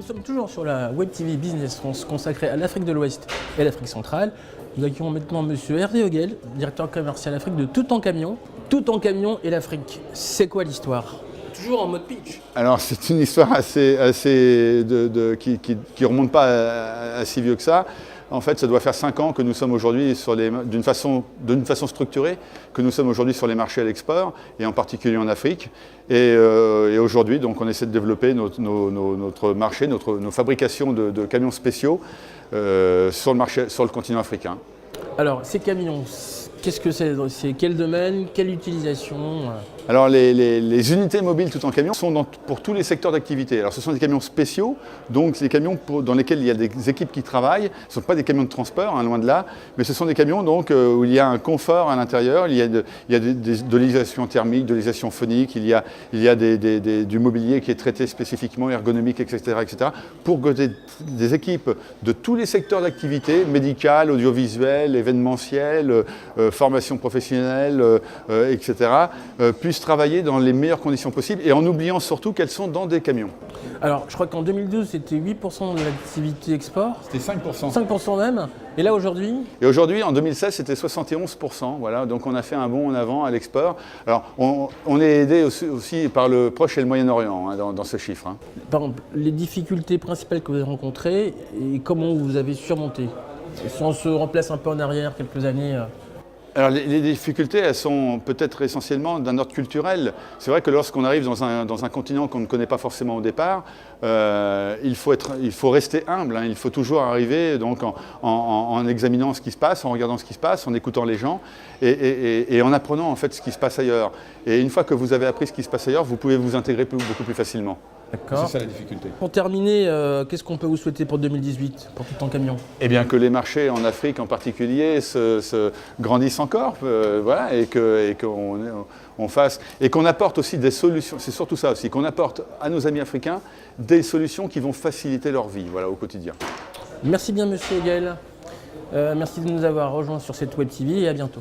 sommes toujours sur la Web TV Business France consacrée à l'Afrique de l'Ouest et à l'Afrique centrale. Nous accueillons maintenant Monsieur Hervé Hogel, directeur commercial Afrique de Tout en Camion. Tout en Camion et l'Afrique, c'est quoi l'histoire? Toujours en mode pitch. Alors c'est une histoire qui remonte pas à si vieux que ça. En fait, ça doit faire 5 ans que nous sommes aujourd'hui d'une façon structurée, que nous sommes aujourd'hui sur les marchés à l'export, et en particulier en Afrique. Et aujourd'hui, donc, on essaie de développer notre marché, nos fabrications de camions spéciaux sur le continent africain. Alors, ces camions, qu'est-ce que c'est? C'est quel domaine, quelle utilisation? Alors les unités mobiles tout en camion sont pour tous les secteurs d'activité. Alors ce sont des camions spéciaux, donc c'est des camions dans lesquels il y a des équipes qui travaillent. Ce ne sont pas des camions de transport, hein, loin de là, mais ce sont des camions donc, où il y a un confort à l'intérieur, il y a de l'isolation thermique, de l'isolation phonique, il y a du mobilier qui est traité spécifiquement, ergonomique, etc. pour que des équipes de tous les secteurs d'activité, médicales, audiovisuelles, événementielles, formation professionnelle, etc., puissent travailler dans les meilleures conditions possibles et en oubliant surtout qu'elles sont dans des camions. Alors, je crois qu'en 2012, c'était 8% de l'activité export. C'était 5%. 5% même. Et là, aujourd'hui? Et aujourd'hui, en 2016, c'était 71%. Voilà, donc on a fait un bond en avant à l'export. Alors, on est aidé aussi par le Proche et le Moyen-Orient hein, dans ce chiffre. Hein. Par exemple, les difficultés principales que vous avez rencontrées et comment vous avez surmonté? Si on se replace un peu en arrière quelques années. Alors les difficultés, elles sont peut-être essentiellement d'un ordre culturel. C'est vrai que lorsqu'on arrive dans un continent qu'on ne connaît pas forcément au départ, il faut rester humble. Hein. Il faut toujours arriver donc, en examinant ce qui se passe, en regardant ce qui se passe, en écoutant les gens et en apprenant en fait ce qui se passe ailleurs. Et une fois que vous avez appris ce qui se passe ailleurs, vous pouvez vous intégrer beaucoup plus facilement. D'accord. C'est ça la difficulté. Pour terminer, qu'est-ce qu'on peut vous souhaiter pour 2018, pour Tout en Camion? Eh bien que les marchés en Afrique en particulier se grandissent encore, voilà, et qu'on fasse, et qu'on apporte aussi des solutions, c'est surtout ça aussi, qu'on apporte à nos amis africains des solutions qui vont faciliter leur vie voilà, au quotidien. Merci bien Monsieur Hogel, merci de nous avoir rejoints sur cette Web TV et à bientôt.